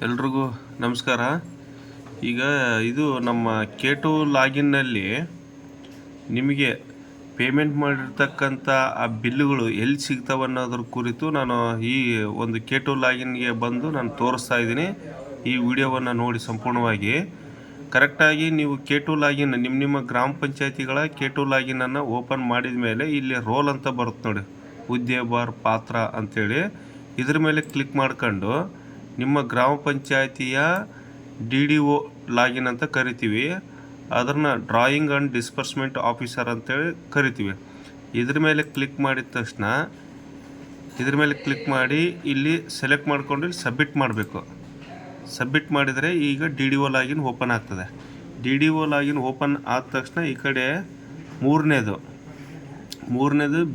ಎಲ್ರಿಗೂ ನಮಸ್ಕಾರ. ಈಗ ಇದು ನಮ್ಮ K2 ಲಾಗಿನ್ನಲ್ಲಿ ನಿಮಗೆ ಪೇಮೆಂಟ್ ಮಾಡಿರ್ತಕ್ಕಂಥ ಆ ಬಿಲ್ಲುಗಳು ಎಲ್ಲಿ ಸಿಗ್ತವೆ ಅನ್ನೋದ್ರ ಕುರಿತು ನಾನು ಈ ಒಂದು K2 ಲಾಗಿನ್ಗೆ ಬಂದು ನಾನು ತೋರಿಸ್ತಾ ಇದ್ದೀನಿ. ಈ ವಿಡಿಯೋವನ್ನು ನೋಡಿ ಸಂಪೂರ್ಣವಾಗಿ ಕರೆಕ್ಟಾಗಿ ನೀವು K2 ಲಾಗಿನ್ ನಿಮ್ಮ ಗ್ರಾಮ ಪಂಚಾಯತಿಗಳ K2 ಲಾಗಿನನ್ನು ಓಪನ್ ಮಾಡಿದ ಮೇಲೆ ಇಲ್ಲಿ ರೋಲ್ ಅಂತ ಬರುತ್ತೆ ನೋಡಿ, ಹುದ್ದೆ ಬಾರ್ ಪಾತ್ರ ಅಂಥೇಳಿ. ಇದ್ರ ಮೇಲೆ ಕ್ಲಿಕ್ ಮಾಡ್ಕೊಂಡು ನಿಮ್ಮ ಗ್ರಾಮ ಪಂಚಾಯತಿಯ DDO ಲಾಗಿನ್ ಅಂತ ಕರಿತೀವಿ, ಅದನ್ನು ಡ್ರಾಯಿಂಗ್ ಆ್ಯಂಡ್ ಡಿಸ್ಪರ್ಸ್ಮೆಂಟ್ ಆಫೀಸರ್ ಅಂತೇಳಿ ಕರಿತೀವಿ. ಇದ್ರ ಮೇಲೆ ಕ್ಲಿಕ್ ಮಾಡಿದ ತಕ್ಷಣ ಇದ್ರ ಮೇಲೆ ಕ್ಲಿಕ್ ಮಾಡಿ ಇಲ್ಲಿ ಸೆಲೆಕ್ಟ್ ಮಾಡ್ಕೊಂಡು ಇಲ್ಲಿ ಸಬ್ಮಿಟ್ ಮಾಡಬೇಕು. ಸಬ್ಮಿಟ್ ಮಾಡಿದರೆ ಈಗ DDO ಲಾಗಿನ್ ಓಪನ್ ಆಗ್ತದೆ. DDO ಲಾಗಿನ್ ಓಪನ್ ಆದ ತಕ್ಷಣ ಈ ಕಡೆ ಮೂರನೇದು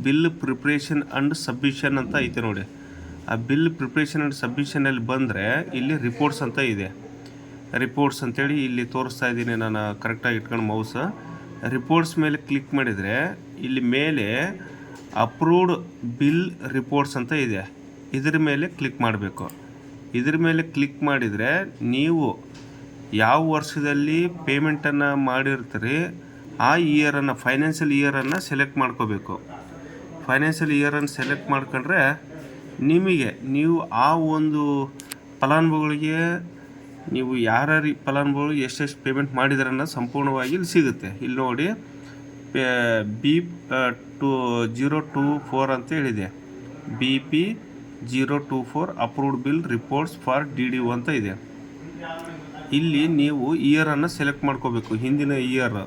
ಬಿಲ್ ಪ್ರಿಪ್ರೇಷನ್ ಆ್ಯಂಡ್ ಸಬ್ಮಿಷನ್ ಅಂತ ಐತೆ ನೋಡಿ. ಆ ಬಿಲ್ ಪ್ರಿಪ್ರೇಷನ್ ಆ್ಯಂಡ್ ಸಬ್ಮಿಷನಲ್ಲಿ ಬಂದರೆ ಇಲ್ಲಿ ರಿಪೋರ್ಟ್ಸ್ ಅಂತ ಇದೆ. ರಿಪೋರ್ಟ್ಸ್ ಅಂತೇಳಿ ಇಲ್ಲಿ ತೋರಿಸ್ತಾ ಇದ್ದೀನಿ ನಾನು ಕರೆಕ್ಟಾಗಿ ಇಟ್ಕೊಂಡು ಮೌಸ. ರಿಪೋರ್ಟ್ಸ್ ಮೇಲೆ ಕ್ಲಿಕ್ ಮಾಡಿದರೆ ಇಲ್ಲಿ ಮೇಲೆ ಅಪ್ರೂವ್ಡ್ ಬಿಲ್ ರಿಪೋರ್ಟ್ಸ್ ಅಂತ ಇದೆ. ಇದ್ರ ಮೇಲೆ ಕ್ಲಿಕ್ ಮಾಡಬೇಕು. ಇದ್ರ ಮೇಲೆ ಕ್ಲಿಕ್ ಮಾಡಿದರೆ ನೀವು ಯಾವ ವರ್ಷದಲ್ಲಿ ಪೇಮೆಂಟನ್ನು ಮಾಡಿರ್ತೀರಿ ಆ ಇಯರನ್ನು, ಫೈನಾನ್ಷಿಯಲ್ ಇಯರನ್ನು ಸೆಲೆಕ್ಟ್ ಮಾಡ್ಕೋಬೇಕು. ಫೈನಾನ್ಷಿಯಲ್ ಇಯರನ್ನು ಸೆಲೆಕ್ಟ್ ಮಾಡ್ಕೊಂಡ್ರೆ ನೀವು ಆ ಒಂದು ಫಲಾನುಭವಿಗಳಿಗೆ ನೀವು ಯಾರ್ಯಾರು ಫಲಾನುಭವಿಗಳು ಎಷ್ಟೆಷ್ಟು ಪೇಮೆಂಟ್ ಮಾಡಿದಾರನ್ನ ಸಂಪೂರ್ಣವಾಗಿ ಇಲ್ಲಿ ಸಿಗುತ್ತೆ. ಇಲ್ಲಿ ನೋಡಿ BP024 ಅಂತ ಹೇಳಿದೆ. BP024 approved bill reports for DDO ಅಂತ ಇದೆ. ಇಲ್ಲಿ ನೀವು ಇಯರನ್ನು ಸೆಲೆಕ್ಟ್ ಮಾಡ್ಕೋಬೇಕು, ಹಿಂದಿನ ಇಯರ್.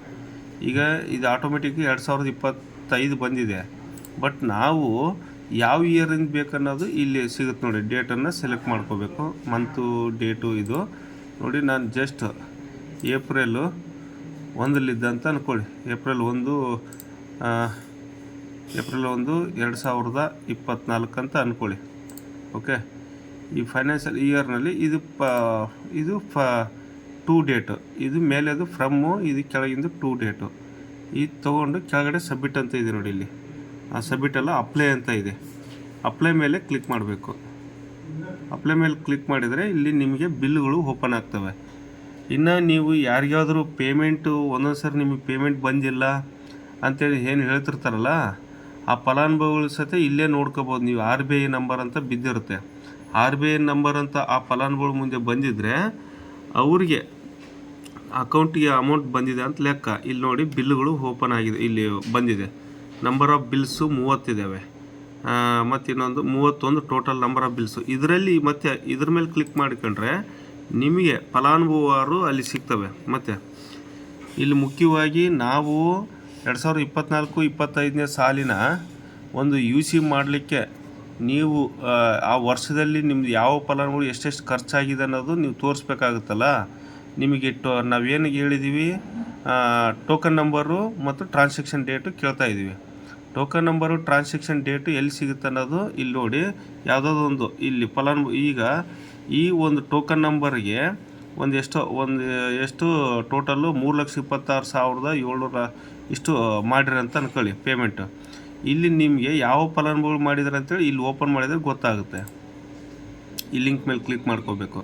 ಈಗ ಇದು ಆಟೋಮೆಟಿಕ್ 2025 ಬಂದಿದೆ, ಬಟ್ ನಾವು ಯಾವ ಇಯರಿಂದ ಬೇಕನ್ನೋದು ಇಲ್ಲಿ ಸಿಗುತ್ತೆ ನೋಡಿ. ಡೇಟನ್ನು ಸೆಲೆಕ್ಟ್ ಮಾಡ್ಕೋಬೇಕು, ಮಂತು ಡೇಟು. ಇದು ನೋಡಿ, ನಾನು ಜಸ್ಟ್ ಏಪ್ರಿಲ್ 1 ಅಂತ ಅಂದ್ಕೊಳ್ಳಿ. ಏಪ್ರಿಲ್ 1 2024 ಅಂತ ಅಂದ್ಕೊಳ್ಳಿ. ಓಕೆ, ಈ ಫೈನಾನ್ಷಿಯಲ್ ಇಯರ್ನಲ್ಲಿ ಇದು 2 ಡೇಟು, ಇದು ಮೇಲೆದು ಫ್ರಮ್ಮು, ಇದು ಕೆಳಗಿಂದು 2 ಡೇಟು. ಇದು ತೊಗೊಂಡು ಕೆಳಗಡೆ ಸಬ್ಮಿಟ್ ಅಂತ ಇದೆ ನೋಡಿ. ಇಲ್ಲಿ ಆ ಸಬ್ಮಿಟ್ ಎಲ್ಲ ಅಪ್ಲೈ ಅಂತ ಇದೆ. ಅಪ್ಲೈ ಮೇಲೆ ಕ್ಲಿಕ್ ಮಾಡಬೇಕು. ಅಪ್ಲೈ ಮೇಲೆ ಕ್ಲಿಕ್ ಮಾಡಿದರೆ ಇಲ್ಲಿ ನಿಮಗೆ ಬಿಲ್ಲುಗಳು ಓಪನ್ ಆಗ್ತವೆ. ಇನ್ನು ನೀವು ಯಾರಿಗಾದರೂ ಪೇಮೆಂಟು ಒಂದೊಂದು ಸರಿ ನಿಮಗೆ ಪೇಮೆಂಟ್ ಬಂದಿಲ್ಲ ಅಂತೇಳಿ ಏನು ಹೇಳ್ತಿರ್ತಾರಲ್ಲ, ಆ ಫಲಾನುಭವಿಗಳ ಸಹಿತ ಇಲ್ಲೇ ನೋಡ್ಕೋಬೋದು ನೀವು. RBI ನಂಬರ್ ಅಂತ ಬಿದ್ದಿರುತ್ತೆ. RBI ನಂಬರ್ ಅಂತ ಆ ಫಲಾನುಭವಿಗಳ ಮುಂದೆ ಬಂದಿದ್ದರೆ ಅವ್ರಿಗೆ ಅಕೌಂಟಿಗೆ ಅಮೌಂಟ್ ಬಂದಿದೆ ಅಂತ ಲೆಕ್ಕ. ಇಲ್ಲಿ ನೋಡಿ, ಬಿಲ್ಲುಗಳು ಓಪನ್ ಆಗಿದೆ, ಇಲ್ಲಿ ಬಂದಿದೆ. ನಂಬರ್ ಆಫ್ ಬಿಲ್ಸು 30 ಇದ್ದಾವೆ, ಮತ್ತು ಇನ್ನೊಂದು 31 ಟೋಟಲ್ ನಂಬರ್ ಆಫ್ ಬಿಲ್ಸು. ಇದರಲ್ಲಿ ಮತ್ತೆ ಇದ್ರ ಮೇಲೆ ಕ್ಲಿಕ್ ಮಾಡ್ಕೊಂಡ್ರೆ ನಿಮಗೆ ಫಲಾನುಭವಿಗಳು ಅಲ್ಲಿ ಸಿಗ್ತವೆ. ಮತ್ತು ಇಲ್ಲಿ ಮುಖ್ಯವಾಗಿ ನಾವು 2024-25ನೇ ಸಾಲಿನ ಒಂದು UC ಮಾಡಲಿಕ್ಕೆ ನೀವು ಆ ವರ್ಷದಲ್ಲಿ ನಿಮ್ದು ಯಾವ ಫಲಾನುಭವಿ ಎಷ್ಟೆಷ್ಟು ಖರ್ಚಾಗಿದೆ ಅನ್ನೋದು ನೀವು ತೋರಿಸ್ಬೇಕಾಗುತ್ತಲ್ಲ. ನಿಮಗೆ ನಾವೇನು ಹೇಳಿದ್ದೀವಿ, ಟೋಕನ್ ನಂಬರು ಮತ್ತು ಟ್ರಾನ್ಸಾಕ್ಷನ್ ಡೇಟು ಕೇಳ್ತಾ ಇದ್ದೀವಿ. ಟೋಕನ್ ನಂಬರು, ಟ್ರಾನ್ಸಾಕ್ಷನ್ ಡೇಟು ಎಲ್ಲಿ ಸಿಗುತ್ತೆ ಅನ್ನೋದು ಇಲ್ಲಿ ನೋಡಿ. ಯಾವುದಾದ್ರು ಒಂದು ಇಲ್ಲಿ ಈಗ ಈ ಒಂದು ಟೋಕನ್ ನಂಬರ್ಗೆ ಎಷ್ಟು ಟೋಟಲ್ಲು 3,26,700 ಇಷ್ಟು ಮಾಡಿರಿ ಅಂತ ಅಂದ್ಕೊಳ್ಳಿ ಪೇಮೆಂಟು. ಇಲ್ಲಿ ನಿಮಗೆ ಯಾವ ಫಲಾನುಭವಿಗಳು ಮಾಡಿದ್ದಾರೆ ಅಂತೇಳಿ ಇಲ್ಲಿ ಓಪನ್ ಮಾಡಿದರೆ ಗೊತ್ತಾಗುತ್ತೆ. ಈ ಲಿಂಕ್ ಮೇಲೆ ಕ್ಲಿಕ್ ಮಾಡ್ಕೋಬೇಕು.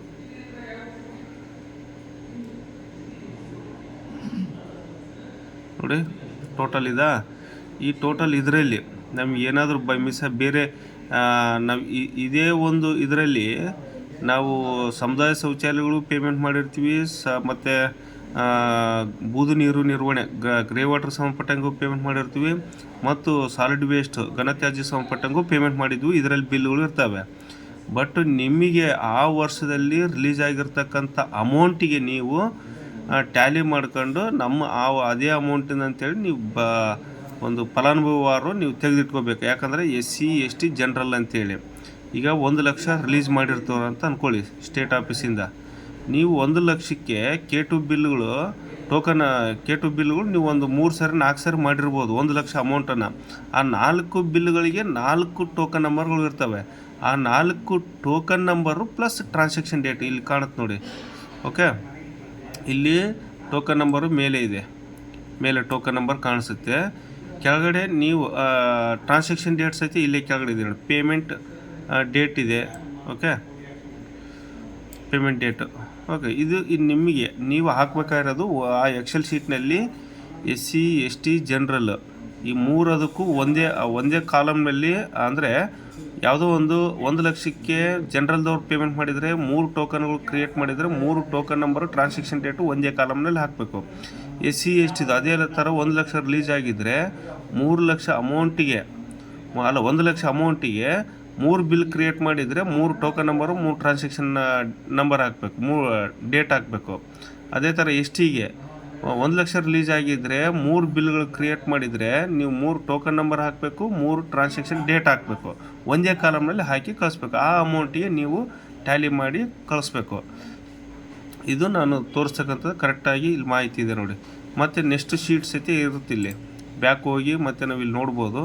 ನೋಡಿ, ಟೋಟಲ್ ಇದಾ. ಈ ಟೋಟಲ್ ಇದರಲ್ಲಿ ನಮ್ಗೆ ಏನಾದರೂ ಬೈ ಮಿಸ್ ಬೇರೆ ನಾವು ಇದೇ ಒಂದು ಇದರಲ್ಲಿ ನಾವು ಸಮುದಾಯ ಶೌಚಾಲಯಗಳು ಪೇಮೆಂಟ್ ಮಾಡಿರ್ತೀವಿ, ಮತ್ತು ಬೂದು ನೀರು ನಿರ್ವಹಣೆ ಗ್ರೇ ವಾಟರ್ ಸಂಬಂಧಪಟ್ಟಂಗೂ ಪೇಮೆಂಟ್ ಮಾಡಿರ್ತೀವಿ, ಮತ್ತು ಸಾಲಿಡ್ ವೇಸ್ಟ್ ಘನತ್ಯಾಜ್ಯ ಸಂಬಂಧಪಟ್ಟಂಗೂ ಪೇಮೆಂಟ್ ಮಾಡಿದ್ವಿ. ಇದರಲ್ಲಿ ಬಿಲ್ಗಳು ಇರ್ತವೆ. ಬಟ್ ನಿಮಗೆ ಆ ವರ್ಷದಲ್ಲಿ ರಿಲೀಸ್ ಆಗಿರ್ತಕ್ಕಂಥ ಅಮೌಂಟಿಗೆ ನೀವು ಟ್ಯಾಲಿ ಮಾಡ್ಕೊಂಡು ಅದೇ ಅಮೌಂಟಿನ ಅಂತೇಳಿ ನೀವು ಒಂದು ಫಲಾನುಭವಿವಾರು ನೀವು ತೆಗೆದಿಟ್ಕೋಬೇಕು. ಯಾಕಂದರೆ SC ST ಜನರಲ್ ಅಂತೇಳಿ ಈಗ 1 ಲಕ್ಷ ರಿಲೀಸ್ ಮಾಡಿರ್ತಾರೆ ಅಂತ ಅಂದ್ಕೊಳ್ಳಿ ಸ್ಟೇಟ್ ಆಫೀಸಿಂದ. ನೀವು 1 ಲಕ್ಷಕ್ಕೆ K2 ಬಿಲ್ಗಳು K2 ಬಿಲ್ಗಳು ನೀವು ಒಂದು 3 ಸರಿ 4 ಸರಿ ಮಾಡಿರ್ಬೋದು 1 ಲಕ್ಷ ಅಮೌಂಟನ್ನು. ಆ 4 ಬಿಲ್ಗಳಿಗೆ 4 ಟೋಕನ್ ನಂಬರ್ಗಳು ಇರ್ತವೆ. ಆ 4 token number plus transaction date ಇಲ್ಲಿ ಕಾಣುತ್ತೆ ನೋಡಿ. ಓಕೆ, ಇಲ್ಲಿ ಟೋಕನ್ ನಂಬರು ಮೇಲೆ ಇದೆ, ಮೇಲೆ ಟೋಕನ್ ನಂಬರ್ ಕಾಣಿಸುತ್ತೆ. ಕೆಳಗಡೆ ನೀವು ಟ್ರಾನ್ಸಾಕ್ಷನ್ ಡೇಟ್ಸ್ ಐತಿ, ಇಲ್ಲೇ ಕೆಳಗಡೆ ಇದೆ ನೋಡಿ, ಪೇಮೆಂಟ್ ಡೇಟ್ ಇದೆ. Okay, payment date. ಓಕೆ, ಇದು ನಿಮಗೆ ನೀವು ಹಾಕಬೇಕಾಗಿರೋದು ಆ ಎಕ್ಸೆಲ್ ಶೀಟ್ನಲ್ಲಿ SC ST ಜನರಲ್ ಈ ಮೂರದಕ್ಕೂ ಒಂದೇ ಕಾಲಮ್ನಲ್ಲಿ. ಅಂದರೆ ಯಾವುದೋ 1 ಲಕ್ಷಕ್ಕೆ ಜನರಲ್ದವ್ರು ಪೇಮೆಂಟ್ ಮಾಡಿದರೆ 3 ಟೋಕನ್ಗಳು ಕ್ರಿಯೇಟ್ ಮಾಡಿದರೆ 3 ಟೋಕನ್ ನಂಬರು ಟ್ರಾನ್ಸಾಕ್ಷನ್ ಡೇಟು ಒಂದೇ ಕಾಲಮ್ನಲ್ಲಿ ಹಾಕಬೇಕು. SC ST ಅದೇ ಥರ 1 ಲಕ್ಷ ರಿಲೀಸ್ ಆಗಿದ್ದರೆ 3 ಲಕ್ಷ ಅಮೌಂಟಿಗೆ 1 ಲಕ್ಷ ಅಮೌಂಟಿಗೆ 3 ಬಿಲ್ ಕ್ರಿಯೇಟ್ ಮಾಡಿದರೆ 3 ಟೋಕನ್ ನಂಬರು 3 ಟ್ರಾನ್ಸಾಕ್ಷನ್ ನಂಬರ್ ಹಾಕಬೇಕು, 3 ಡೇಟ್ ಹಾಕಬೇಕು. ಅದೇ ಥರ STಗೆ 1 ಲಕ್ಷ ರಿಲೀಸ್ ಆಗಿದ್ದರೆ 3 ಬಿಲ್ಗಳು ಕ್ರಿಯೇಟ್ ಮಾಡಿದರೆ ನೀವು 3 ಟೋಕನ್ ನಂಬರ್ ಹಾಕಬೇಕು, 3 ಟ್ರಾನ್ಸಾಕ್ಷನ್ ಡೇಟ್ ಹಾಕಬೇಕು. ಒಂದೇ ಕಾಲಮ್ನಲ್ಲಿ ಹಾಕಿ ಕಳಿಸ್ಬೇಕು. ಆ ಅಮೌಂಟಿಗೆ ನೀವು ಟ್ಯಾಲಿ ಮಾಡಿ ಕಳಿಸ್ಬೇಕು. ಇದು ನಾನು ತೋರಿಸ್ತಕ್ಕಂಥದ್ದು ಕರೆಕ್ಟಾಗಿ ಇಲ್ಲಿ ಮಾಹಿತಿ ಇದೆ ನೋಡಿ. ಮತ್ತು ನೆಕ್ಸ್ಟ್ ಶೀಟ್ ಸಹಿತ ಇರುತ್ತೆ ಇಲ್ಲಿ. ಬ್ಯಾಕ್ ಹೋಗಿ ಮತ್ತು ನಾವು ಇಲ್ಲಿ ನೋಡ್ಬೋದು.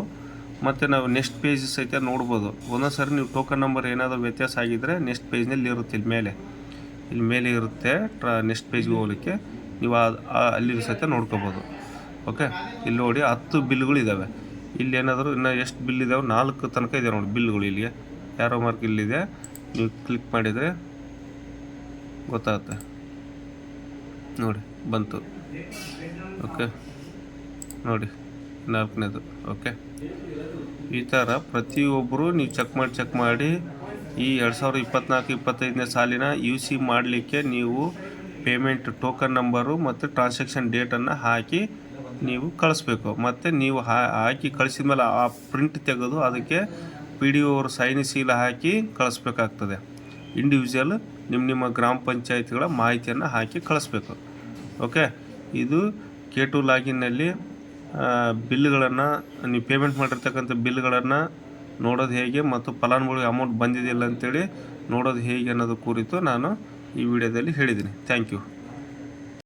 ಮತ್ತು ನಾವು ನೆಕ್ಸ್ಟ್ ಪೇಜ್ ಸಹಿತ ನೋಡ್ಬೋದು. ಒಂದೊಂದು ಸರಿ ನೀವು ಟೋಕನ್ ನಂಬರ್ ಏನಾದರೂ ವ್ಯತ್ಯಾಸ ಆಗಿದ್ದರೆ ನೆಕ್ಸ್ಟ್ ಪೇಜ್ನಲ್ಲಿ ಇರುತ್ತೆ. ಇಲ್ಲಿ ಮೇಲೆ ಇರುತ್ತೆ. ನೆಕ್ಸ್ಟ್ ಪೇಜ್ಗೆ ಹೋಗಲಿಕ್ಕೆ ನೀವು ಅಲ್ಲಿ ಸಹಿತ ನೋಡ್ಕೋಬೋದು. ಓಕೆ, ಇಲ್ಲಿ ನೋಡಿ 10 ಬಿಲ್ಗಳು ಇದ್ದಾವೆ. ಇಲ್ಲಿ ಏನಾದರೂ ಇನ್ನು ಎಷ್ಟು ಬಿಲ್ ಇದ್ದಾವೆ? 4 ತನಕ ಇದೆ ನೋಡಿ ಬಿಲ್ಗಳು. ಇಲ್ಲಿಗೆ ಯಾರೋ ಮಾರ್ಕ್ ಇಲ್ಲಿದೆ. ನೀವು ಕ್ಲಿಕ್ ಮಾಡಿದರೆ ಗೊತ್ತಾಗುತ್ತೆ ನೋಡಿ, ಬಂತು. ಓಕೆ ನೋಡಿ 4ನೇದು. ಓಕೆ, ಈ ಥರ ಪ್ರತಿಯೊಬ್ಬರು ನೀವು ಚೆಕ್ ಮಾಡಿ ಈ 2024-25ನೇ ಸಾಲಿನ UC ಮಾಡಲಿಕ್ಕೆ ನೀವು ಪೇಮೆಂಟ್ ಟೋಕನ್ ನಂಬರು ಮತ್ತು ಟ್ರಾನ್ಸಾಕ್ಷನ್ ಡೇಟನ್ನು ಹಾಕಿ ನೀವು ಕಳಿಸ್ಬೇಕು. ಮತ್ತು ನೀವು ಹಾಕಿ ಕಳಿಸಿದ ಮೇಲೆ ಆ ಪ್ರಿಂಟ್ ತೆಗೆದು ಅದಕ್ಕೆ PDO ಅವರು ಸೈನ್ ಸೀಲ್ ಹಾಕಿ ಕಳಿಸ್ಬೇಕಾಗ್ತದೆ. ಇಂಡಿವಿಜುವಲ್ ನಿಮ್ಮ ಗ್ರಾಮ ಪಂಚಾಯತ್ಗಳ ಮಾಹಿತಿಯನ್ನು ಹಾಕಿ ಕಳಿಸ್ಬೇಕು. ಓಕೆ, ಇದು K2 ಲಾಗಿನ್ನಲ್ಲಿ ಬಿಲ್ಗಳನ್ನು ನೀವು ಪೇಮೆಂಟ್ ಮಾಡಿರ್ತಕ್ಕಂಥ ಬಿಲ್ಗಳನ್ನು ನೋಡೋದು ಹೇಗೆ ಮತ್ತು ಫಲಾನುಭವಿಗೆ ಅಮೌಂಟ್ ಬಂದಿದೆಯಲ್ಲ ಅಂತೇಳಿ ನೋಡೋದು ಹೇಗೆ ಅನ್ನೋದು ಕುರಿತು ನಾನು ಈ ವಿಡಿಯೋದಲ್ಲಿ ಹೇಳಿದ್ದೀನಿ. Thank you.